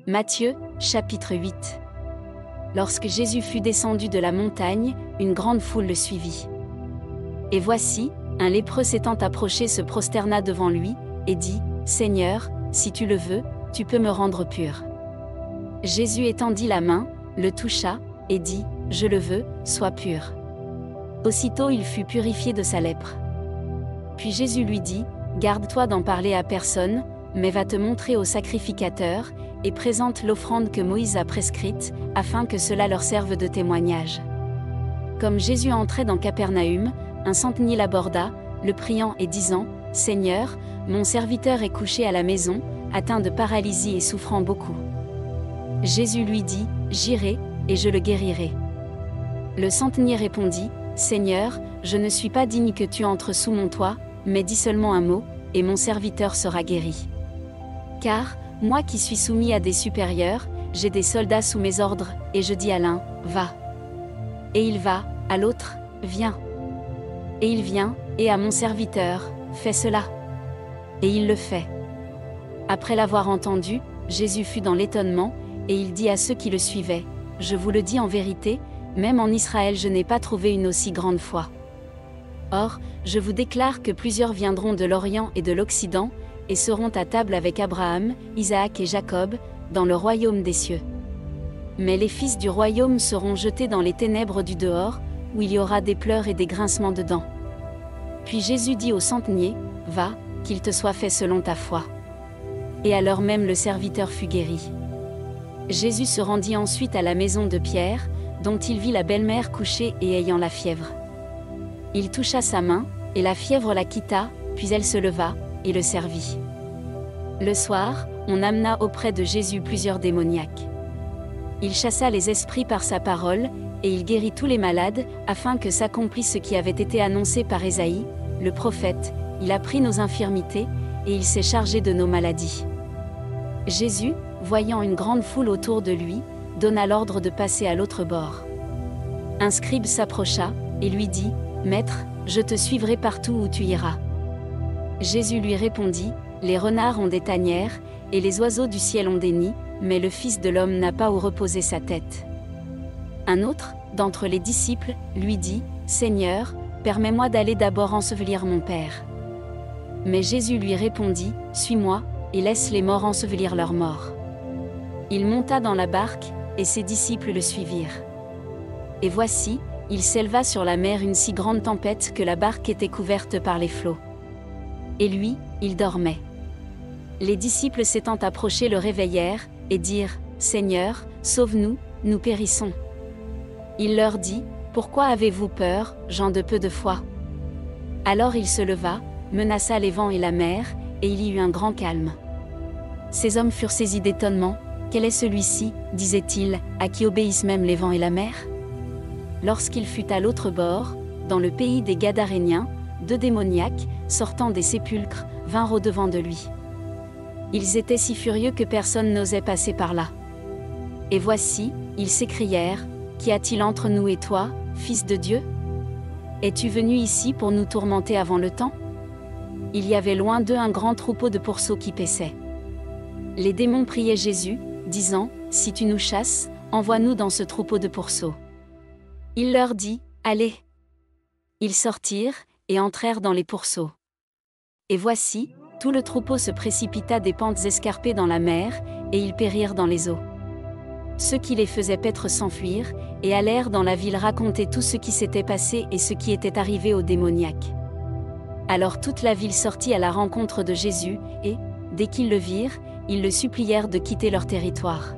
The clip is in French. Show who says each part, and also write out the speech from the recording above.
Speaker 1: Matthieu, chapitre 8. Lorsque Jésus fut descendu de la montagne, une grande foule le suivit. Et voici, un lépreux s'étant approché se prosterna devant lui, et dit, « Seigneur, si tu le veux, tu peux me rendre pur. » Jésus étendit la main, le toucha, et dit, « Je le veux, sois pur. » Aussitôt il fut purifié de sa lèpre. Puis Jésus lui dit, « Garde-toi d'en parler à personne, mais va te montrer au sacrificateur, et présente l'offrande que Moïse a prescrite, afin que cela leur serve de témoignage. » Comme Jésus entrait dans Capernaüm, un centenier l'aborda, le priant et disant, « Seigneur, mon serviteur est couché à la maison, atteint de paralysie et souffrant beaucoup. » Jésus lui dit, « J'irai, et je le guérirai. » Le centenier répondit, « Seigneur, je ne suis pas digne que tu entres sous mon toit, mais dis seulement un mot, et mon serviteur sera guéri. Car, moi qui suis soumis à des supérieurs, j'ai des soldats sous mes ordres, et je dis à l'un, va. Et il va, à l'autre, viens. Et il vient, et à mon serviteur, fais cela. Et il le fait. » Après l'avoir entendu, Jésus fut dans l'étonnement, et il dit à ceux qui le suivaient, « Je vous le dis en vérité, même en Israël je n'ai pas trouvé une aussi grande foi. Or, je vous déclare que plusieurs viendront de l'Orient et de l'Occident, et seront à table avec Abraham, Isaac et Jacob, dans le royaume des cieux. Mais les fils du royaume seront jetés dans les ténèbres du dehors, où il y aura des pleurs et des grincements de dents. » Puis Jésus dit au centenier, « Va, qu'il te soit fait selon ta foi. » Et à l'heure même le serviteur fut guéri. Jésus se rendit ensuite à la maison de Pierre, dont il vit la belle-mère couchée et ayant la fièvre. Il toucha sa main, et la fièvre la quitta, puis elle se leva, et le servit. Le soir, on amena auprès de Jésus plusieurs démoniaques. Il chassa les esprits par sa parole, et il guérit tous les malades, afin que s'accomplisse ce qui avait été annoncé par Ésaïe, le prophète, « Il a pris nos infirmités, et il s'est chargé de nos maladies. » Jésus, voyant une grande foule autour de lui, donna l'ordre de passer à l'autre bord. Un scribe s'approcha, et lui dit, « Maître, je te suivrai partout où tu iras. » Jésus lui répondit, « Les renards ont des tanières, et les oiseaux du ciel ont des nids, mais le Fils de l'homme n'a pas où reposer sa tête. » Un autre, d'entre les disciples, lui dit, « Seigneur, permets-moi d'aller d'abord ensevelir mon Père. » Mais Jésus lui répondit, « Suis-moi, et laisse les morts ensevelir leurs morts. » Il monta dans la barque, et ses disciples le suivirent. Et voici, il s'éleva sur la mer une si grande tempête que la barque était couverte par les flots. Et lui, il dormait. Les disciples s'étant approchés le réveillèrent, et dirent, « Seigneur, sauve-nous, nous périssons. » Il leur dit, « Pourquoi avez-vous peur, gens de peu de foi ?» Alors il se leva, menaça les vents et la mer, et il y eut un grand calme. Ces hommes furent saisis d'étonnement. « Quel est celui-ci, disaient-ils, à qui obéissent même les vents et la mer ?» Lorsqu'il fut à l'autre bord, dans le pays des Gadaréniens, 2 démoniaques, sortant des sépulcres, vinrent au-devant de lui. Ils étaient si furieux que personne n'osait passer par là. Et voici, ils s'écrièrent, « Qu'y a-t-il entre nous et toi, Fils de Dieu? Es-tu venu ici pour nous tourmenter avant le temps ?» Il y avait loin d'eux un grand troupeau de pourceaux qui paissaient. Les démons priaient Jésus, disant, « Si tu nous chasses, envoie-nous dans ce troupeau de pourceaux. » Il leur dit, « Allez. » Ils sortirent, et entrèrent dans les pourceaux. Et voici, tout le troupeau se précipita des pentes escarpées dans la mer, et ils périrent dans les eaux. Ceux qui les faisaient paître s'enfuirent, et allèrent dans la ville raconter tout ce qui s'était passé et ce qui était arrivé aux démoniaques. Alors toute la ville sortit à la rencontre de Jésus, et, dès qu'ils le virent, ils le supplièrent de quitter leur territoire.